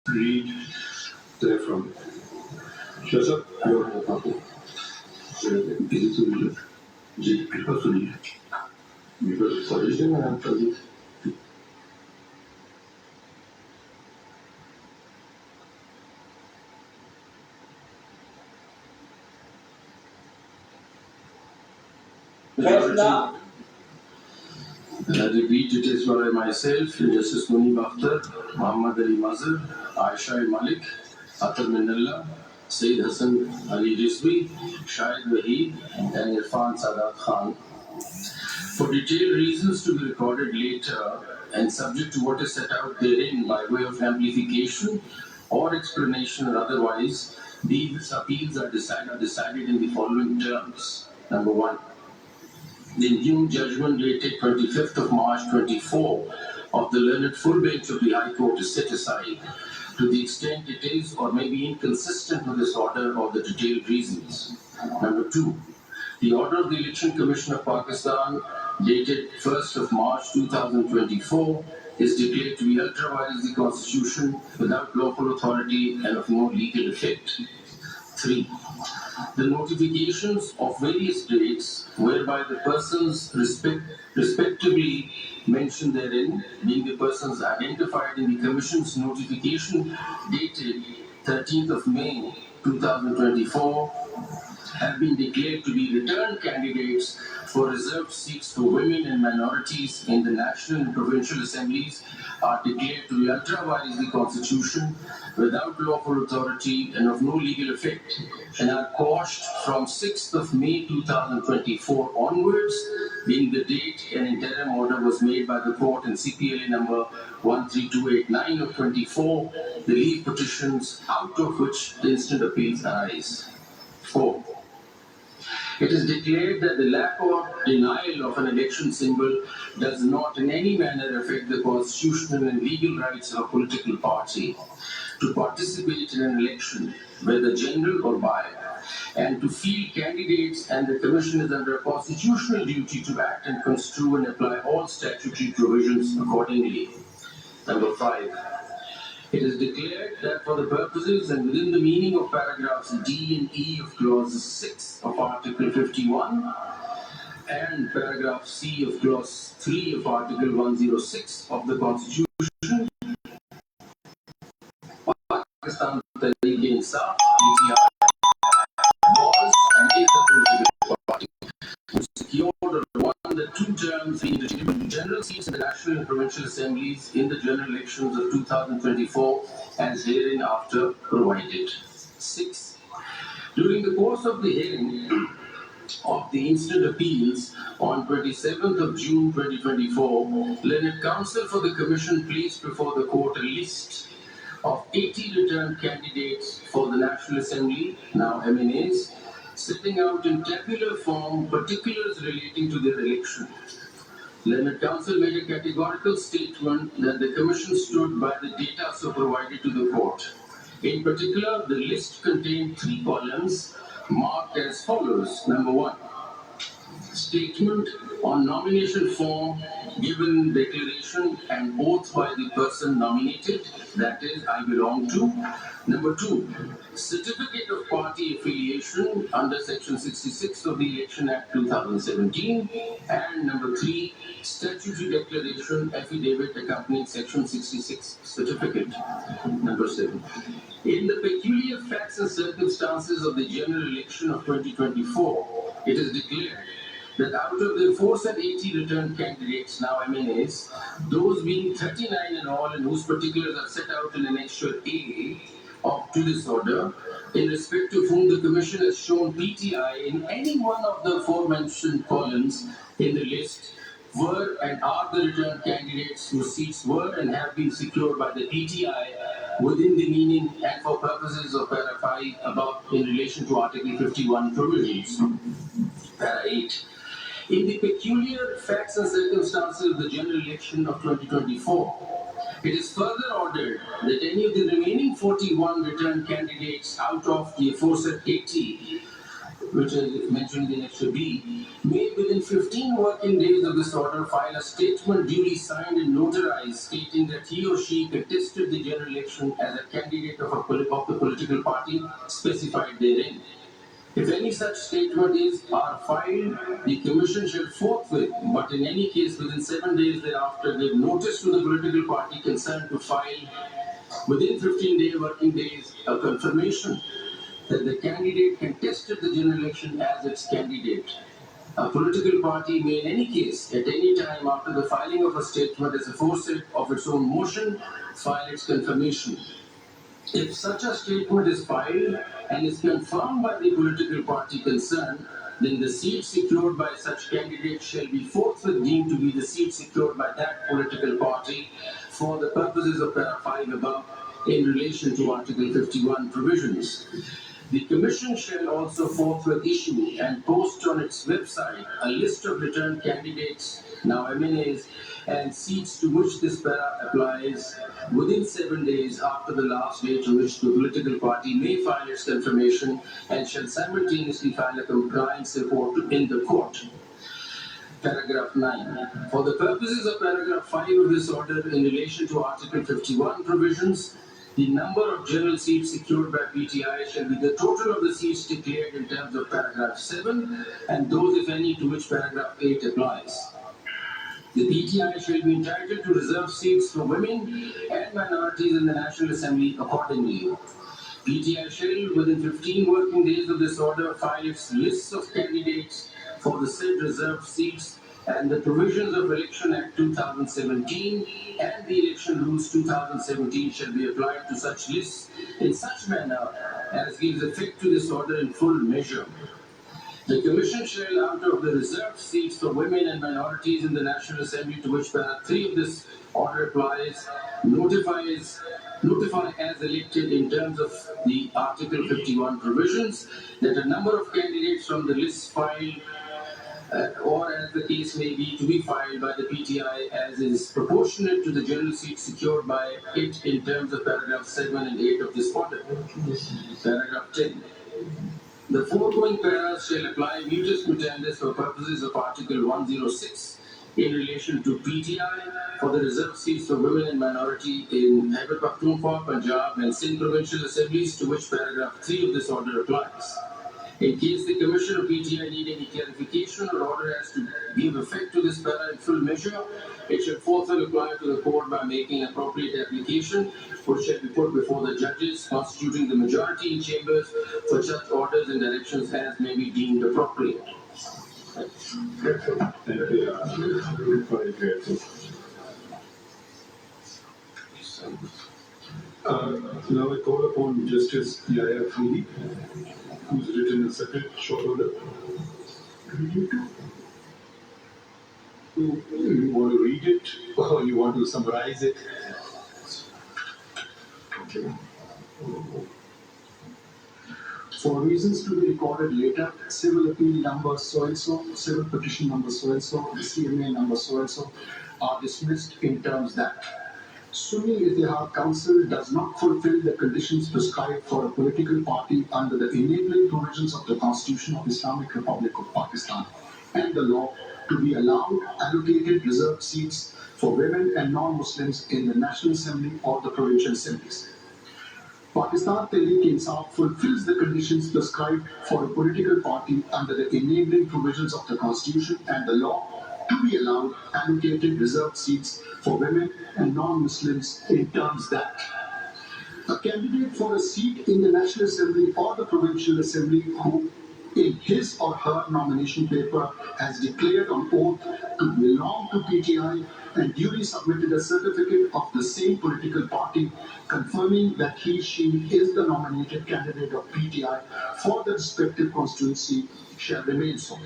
read therefrom. Shasha, your Papa. Is it read? Jit Kripa Suri. Because suggestion and answer. I repeat, it is by myself, Justice Muni Bakhtar, Muhammad Ali Mazhar, Aisha Malik, Atar Minallah, Sayyid Hassan Ali Rizvi, Shahid Wahid, and Irfan Sadat Khan. For detailed reasons to be recorded later and subject to what is set out therein by way of amplification or explanation or otherwise, these appeals are decided in the following terms. Number one, the new judgment dated 25th of March 24 of the learned full bench of the High Court is set aside to the extent it is or may be inconsistent with this order or the detailed reasons. Number two, the order of the Election Commission of Pakistan dated 1st of March 2024 is declared to be ultra vires the Constitution without lawful authority and of no legal effect. 3. The notifications of various dates whereby the persons respectively mentioned therein, being the persons identified in the Commission's notification dated 13th of May 2024, have been declared to be returned candidates for reserved seats for women and minorities in the national and provincial assemblies are declared to be ultra vires the Constitution without lawful authority and of no legal effect, and are quashed from 6th of May 2024 onwards, being the date an interim order was made by the court in CPLA number 13289 of 24, the leave petitions out of which the instant appeals arise. 4. It is declared that the lack or denial of an election symbol does not in any manner affect the constitutional and legal rights of a political party to participate in an election, whether general or by, and to field candidates, and the Commission is under a constitutional duty to act and construe and apply all statutory provisions accordingly. Number 5. It is declared that for the purposes and within the meaning of paragraphs D and E of clause 6 of Article 51 and paragraph C of clause 3 of Article 106 of the Constitution, Pakistan Tehreek-e-Insaf (PTI) was and is a political party which secured or won the two terms being the general seats in the national and provincial assemblies in the general elections of 2024 as hereinafter provided. 6. During the course of the hearing of the instant appeals on 27th of June 2024, Learned Counsel for the Commission placed before the court a list of 80 returned candidates for the National Assembly, now MNAs, setting out in tabular form particulars relating to their election. Learned Counsel made a categorical statement that the Commission stood by the data so provided to the court. In particular, the list contained 3 columns marked as follows. Number 1, statement on nomination form given declaration and oath by the person nominated, that is, I belong to. Number 2, certificate of party affiliation under Section 66 of the Election Act 2017. And number 3, statutory declaration affidavit accompanying Section 66 certificate. Number 7. In the peculiar facts and circumstances of the general election of 2024, it is declared that out of the aforesaid 80 returned candidates, now MNAs, those being 39 in all and whose particulars are set out in Annexure A to this order, in respect of whom the Commission has shown PTI in any one of the aforementioned columns in the list, were and are the returned candidates whose seats were and have been secured by the PTI within the meaning and for purposes of Para 5 above in relation to Article 51 provisions. Para 8. In the peculiar facts and circumstances of the general election of 2024, it is further ordered that any of the remaining 41 returned candidates out of the aforesaid 80 which is mentioned in Annexure B, may within 15 working days of this order file a statement duly signed and notarized stating that he or she contested the general election as a candidate of the political party specified therein. If any such statement is or filed, the Commission shall forthwith, but in any case within 7 days thereafter, give notice to the political party concerned to file within 15 working days a confirmation that the candidate contested the general election as its candidate. A political party may in any case, at any time after the filing of a statement as aforesaid of its own motion, file its confirmation. If such a statement is filed and is confirmed by the political party concerned, then the seat secured by such candidate shall be forthwith deemed to be the seat secured by that political party for the purposes of para 5 above in relation to Article 51 provisions. The Commission shall also forthwith issue and post on its website a list of returned candidates, now MNAs, and seats to which this para applies within 7 days after the last date on which the political party may file its confirmation and shall simultaneously file a compliance report in the court. Paragraph 9. For the purposes of paragraph 5 of this order in relation to Article 51 provisions, the number of general seats secured by PTI shall be the total of the seats declared in terms of paragraph 7 and those, if any, to which paragraph 8 applies. The PTI shall be entitled to reserve seats for women and minorities in the National Assembly accordingly. PTI shall, within 15 working days of this order, file its lists of candidates for the said reserved seats, and the provisions of Election Act 2017 and the Election Rules 2017 shall be applied to such lists in such manner as gives effect to this order in full measure. The Commission shall, out of the reserved seats for women and minorities in the National Assembly to which para 3 of this order applies, notify as elected in terms of the Article 51 provisions that a number of candidates from the list filed or as the case may be to be filed by the PTI as is proportionate to the general seat secured by it in terms of paragraph 7 and 8 of this order. Paragraph 10. The foregoing paras shall apply mutus mutandis for purposes of Article 106 in relation to PTI for the reserved seats for women and minority in Khyber Pakhtunkhwa, Punjab and Sindh provincial assemblies to which paragraph 3 of this order applies. In case the Commission or PTI need any clarification or order as to give effect to this para in full measure, it shall forthwith apply to the court by making appropriate application, which shall be put before the judges constituting the majority in chambers for such orders and directions as may be deemed appropriate. Very grateful. Now I call upon Justice Yahya Afidi, who's written a separate short order. You want to read it or you want to summarize it? Okay. For reasons to be recorded later, civil appeal number so-and-so, civil petition number so-and-so, CMA number so-and-so are dismissed in terms that Sunni Ittihad Council does not fulfill the conditions prescribed for a political party under the enabling provisions of the Constitution of Islamic Republic of Pakistan and the law to be allowed allocated reserved seats for women and non-Muslims in the National Assembly or the provincial assemblies. Pakistan Tehreek-e-Insaf fulfills the conditions prescribed for a political party under the enabling provisions of the Constitution and the law to be allowed allocated reserved seats for women and non-Muslims in terms that a candidate for a seat in the National Assembly or the Provincial Assembly who in his or her nomination paper has declared on oath to belong to PTI and duly submitted a certificate of the same political party confirming that he/she is the nominated candidate of PTI for the respective constituency shall remain so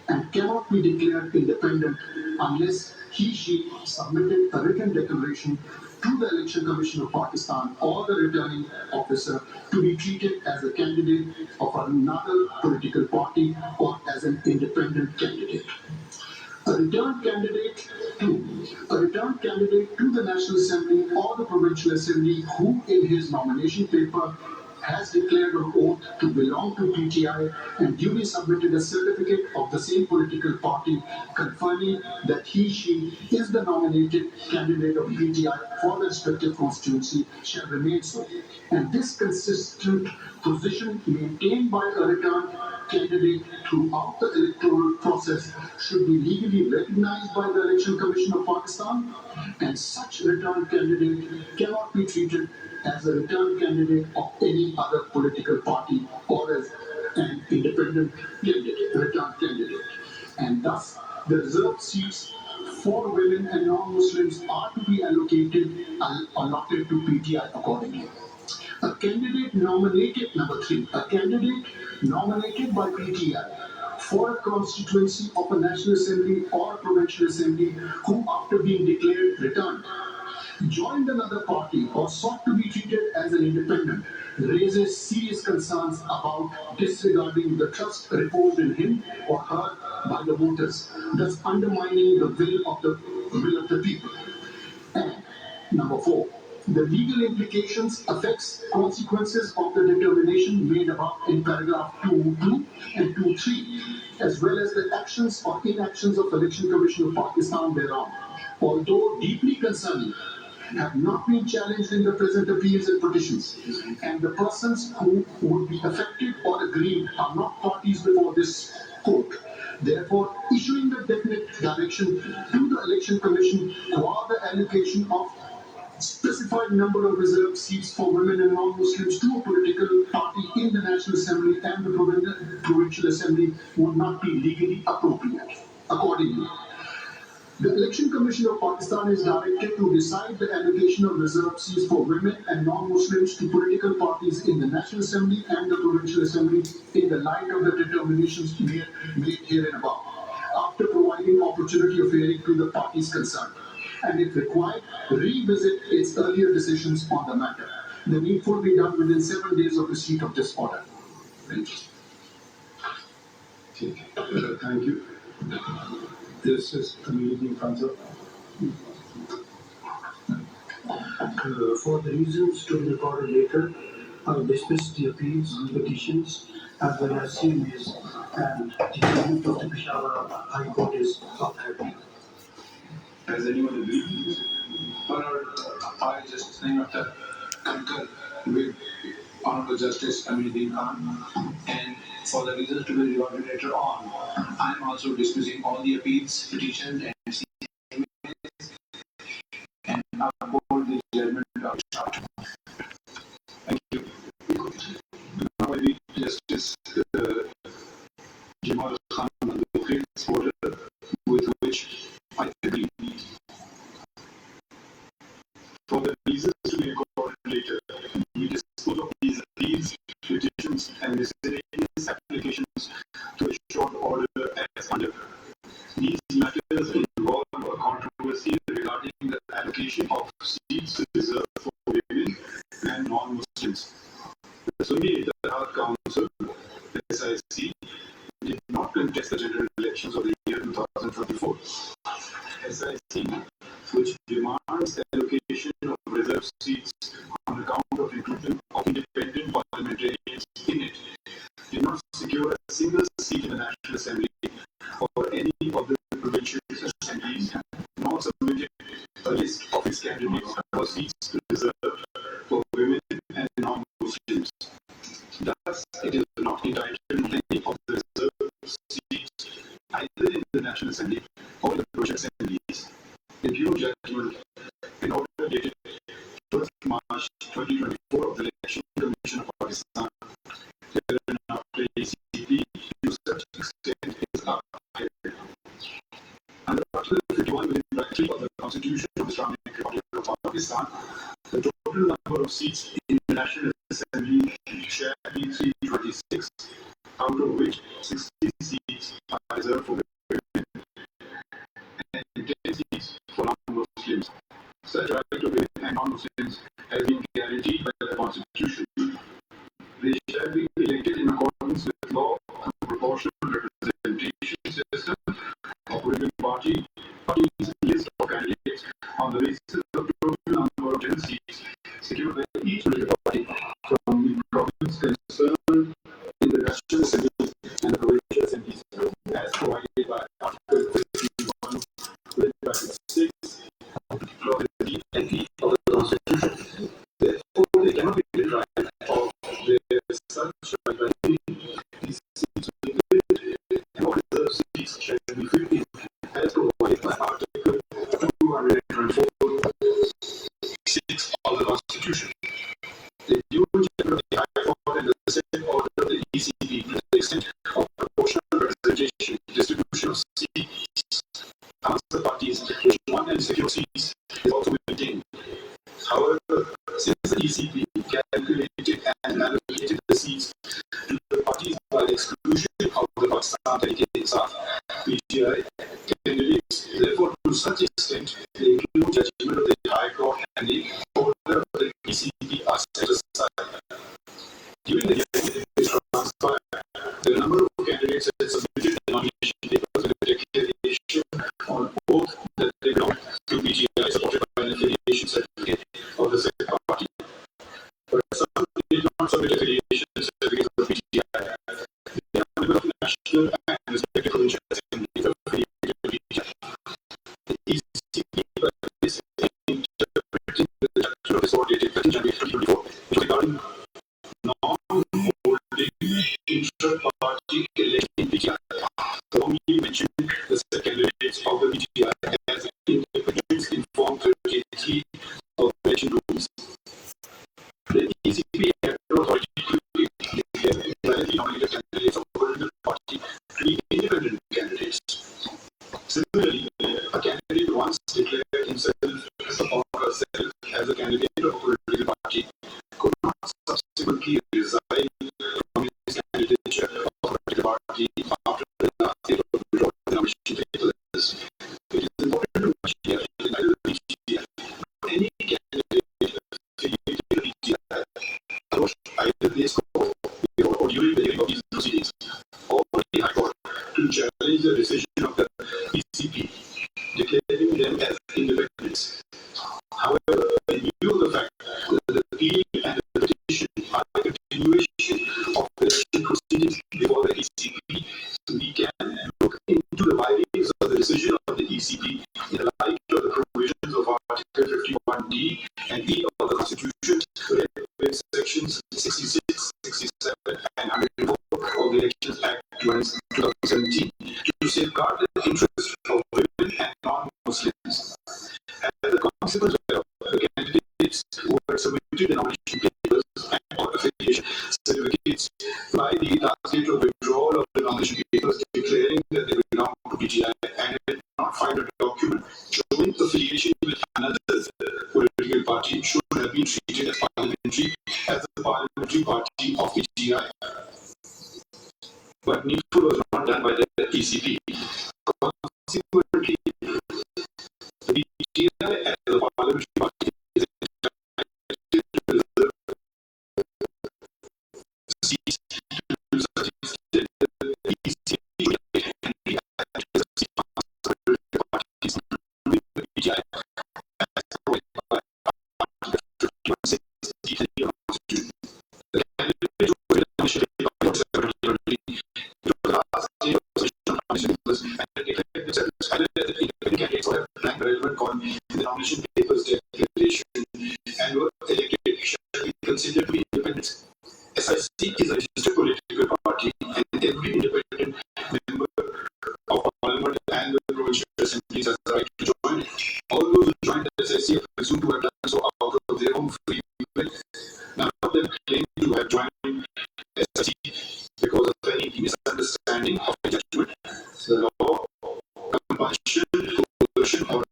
and cannot be declared independent unless he/she submitted a written declaration to the Election Commission of Pakistan or the returning officer to be treated as a candidate of another political party or as an independent candidate. A returned candidate to the National Assembly or the Provincial Assembly who in his nomination paper has declared on oath to belong to PTI and duly submitted a certificate of the same political party confirming that she is the nominated candidate of PTI for the respective constituency shall remain so. And this consistent position maintained by a returned candidate throughout the electoral process should be legally recognized by the Election Commission of Pakistan, and such returned candidate cannot be treated as a returned candidate of any other political party or as an independent candidate, returned candidate. And thus, the reserved seats for women and non-Muslims are to be allocated allotted to PTI accordingly. A candidate nominated, number three, a candidate nominated by PTI for a constituency of a National Assembly or a Provincial Assembly who, after being declared returned, joined another party or sought to be treated as an independent raises serious concerns about disregarding the trust reposed in him or her by the voters, thus undermining the will of the people. And number four, the legal implications, effects, consequences of the determination made above in paragraph 2.2 and 2.3, as well as the actions or inactions of Election Commission of Pakistan thereon, although deeply concerning, have not been challenged in the present appeals and petitions, and the persons who would be affected or aggrieved are not parties before this court. Therefore, issuing the definite direction to the Election Commission for the allocation of specified number of reserved seats for women and non-Muslims to a political party in the National Assembly and the Provincial Assembly would not be legally appropriate. Accordingly, the Election Commission of Pakistan is directed to decide the allocation of reserved seats for women and non-Muslims to political parties in the National Assembly and the Provincial Assembly in the light of the determinations made herein above, after providing opportunity of hearing to the parties concerned, and if required, revisit its earlier decisions on the matter. The needful be done within 7 days of receipt of this order. Thank you. Thank you. This is immediately comes up. For the reasons to be recorded later, I dismiss the appeals, petitions, as well as CMAs, and the judgment of the Peshawar High Court is upheld. Has anyone agreed? Honored, I just concur with Honorable Justice Aminuddin Khan, and for the reasons to be recorded later on, I am also dismissing all the appeals, petitions, and CMAs, and uphold the judgment of short. Thank you. Now I read Justice Jamal Khan Mandukhi's order, with which I agree. For the reasons to be recorded later, we dispose of these appeals, petitions, and miscellaneous applications to a short order as under. These matters involve a controversy regarding the allocation of seats reserved for women and non-Muslims. The Sunni Ittihad Council, SIC, did not contest the general elections of the year 2024. SIC, which demands the allocation of reserved seats on account of inclusion of independent parliamentarians in it, did not secure a single seat in the National Assembly or any of the provincial assemblies, nor submitted a list of its candidates for seats reserved for women and non-Muslims. Thus, it is not entitled to any of the reserved seats either in the National Assembly or the provincial assemblies. In view of judgment, an order dated 1st March 2024 of the Election Commission of Pakistan, wherein after ACP to such extent is upheld. Under Article 51 within bracket 3 of the Constitution of the Islamic Republic of Pakistan, the total number of seats in the National Assembly shall be 326, out of which 60 seats are reserved for women and 10 seats for non-Muslims. Such right of women and non-Muslims has been guaranteed by the Constitution. They shall be elected in accordance with law through proportional representation system of women parties list of candidates on the basis of total number of 10 seats secured by each political party from the concerned in the Russian Assembly and the Croatian Assembly as provided by Article 51 with bracket 6 clause D and E of the Constitution. Therefore, they cannot be deprived of their such right by any. These seats will be filled and all reserved seats shall be filled in as provided by Article 224(6) of the Constitution. The due chairman of the High Court and the second order of the ECB to the extent of proportional representation, distribution of seats amongst the parties, which one and secure seats is also maintained. However, since the ECB calculated and allocated the seats to the parties by the exclusion of the Pakistan Tehreek-e-Insaf (PTI) candidates, therefore, to such extent, the include judgment of the High Court and the order of the ECB are set aside. During the hearing, it transpired the number of candidates that submitted the nomination papers with a declaration on oath that they belong to PTI, supported by an affiliation certificate of the second party. But some did not submit affiliation certificates of PTI. They are members of national and respective provincial assemblies affiliated to PTI. The ECB is interpreting the judgment of this order dated 13 January 2024, which regarding non-holding intra-party election in PTI. Wrongly mentioned the set candidates of the PTI as independents in Form 33 of the election rules. The ECB had no authority to declare invalidly nominated candidates of the political party to be independent candidates. Similarly, a candidate once declared himself or herself as a candidate of a political party could not subsequently resign from his candidature of a political party after the last date of withdrawal of the nomination papers. It is important to mention here that neither the PTI nor any candidate affiliated to the PTI approached either the court or during the hearing of these proceedings or the High Court to challenge the decision of the ECB declaring them as independents. However, in view of the fact that the appeal and the petition are a continuation of the election proceedings before the ECB, we can look into the findings of the decision of the ECB in the light of the provisions of Article 51D and E of the Constitution, with sections 66, 67, and 104 of the Elections Act 2017 to safeguard the interests of women and non-Muslims. As a consequence of the candidates who had submitted the nomination papers and or affiliation certificates by the last date of withdrawal of the nomination papers declaring that they belong to PTI and did not find a document showing affiliation with another political party should have been treated as parliamentary as the parliamentary party of PTI. But needful was not done by the ECB. Consequently, the PTI as the parliamentary party is entitled to reserve seats to such extent that the ECB and the parties with the PTI as provided by Article 51(6) of the Constitution. The candidates who were nominated by the Secretary the last day of submission of nomination papers and declared themselves either as independent candidates or have blank relevant column in the nomination papers declaration and were elected shall be considered to be independents. SIC is a registered political party and every independent member of Parliament and the provincial assemblies has the right to join it. All those who join the SIC are presumed to have done so out of their own free will. None of them claim to have joined SIC because of any misunderstanding of the judgment, the law, compulsion, coercion, or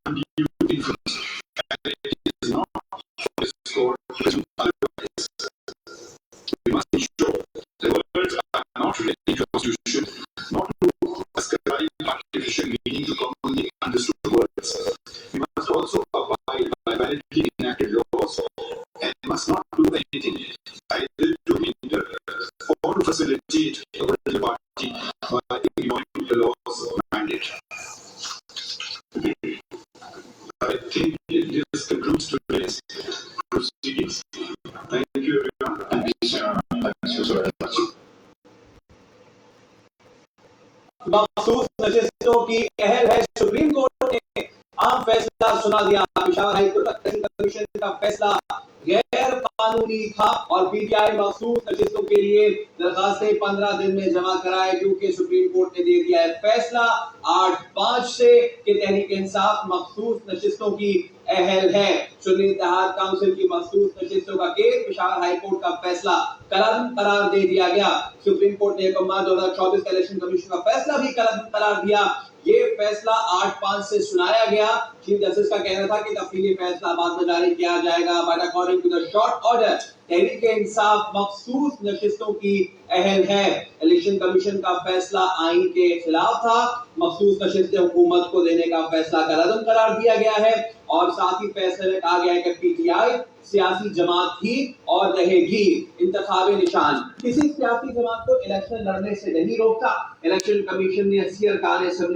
undue influence. And it is not for this court to presume otherwise. We must ensure the words are not related to the Constitution, not to ascribe artificial meaning to commonly understood words. We must also abide by validly enacted laws and must not do anything either to hinder or to facilitate a political party by ignoring the law's mandate. I think this concludes today's proceedings. Thank you, everyone. मखसूस नशिस्तों की अहल है। Supreme court ने अहम फैसला सुना दिया। पेशावर हाई कोर्ट कमीशन का फैसला गैर कानूनी था और पीटीआई मखसूस नशिस्तों के लिए दरखास्तें 15 दिन में जमा कराए, क्योंकि सुप्रीम कोर्ट ने दे दिया है फैसला 8/5 से कि तहरीक इंसाफ मखसूस नशिस्तों की अहल है। सुन्नी इत्तेहाद काउंसिल की मखसूस नशिस्तों का केस पेशावर हाई कोर्ट का फैसला कलअदम करार दे दिया गया। सुप्रीम कोर्ट ने 1 मार्च 2024 का इलेक्शन कमीशन का फैसला भी कलअदम करार दिया। ये फैसला 8/5 से सुनाया गया। चीफ जस्टिस का कहना था कि तफसीली फैसला बाद में जारी किया जाएगा। But according to the short order, Tehreek Insaf मखसूस नशिस्तों की अहल है। इलेक्शन कमीशन का फैसला आइन के खिलाफ था। मखसूस नशिस्तें हुकूमत को देने का फैसला कलअदम करार दिया गया है और साथ ही फैसले में कहा गया है कि पीटीआई सियासी जमात थी और रहेगी। इंतखाबी निशान किसी सियासी जमात को इलेक्शन लड़ने से नहीं रोकता। इलेक्शन कमीशन ने 80 अरकान असेंबली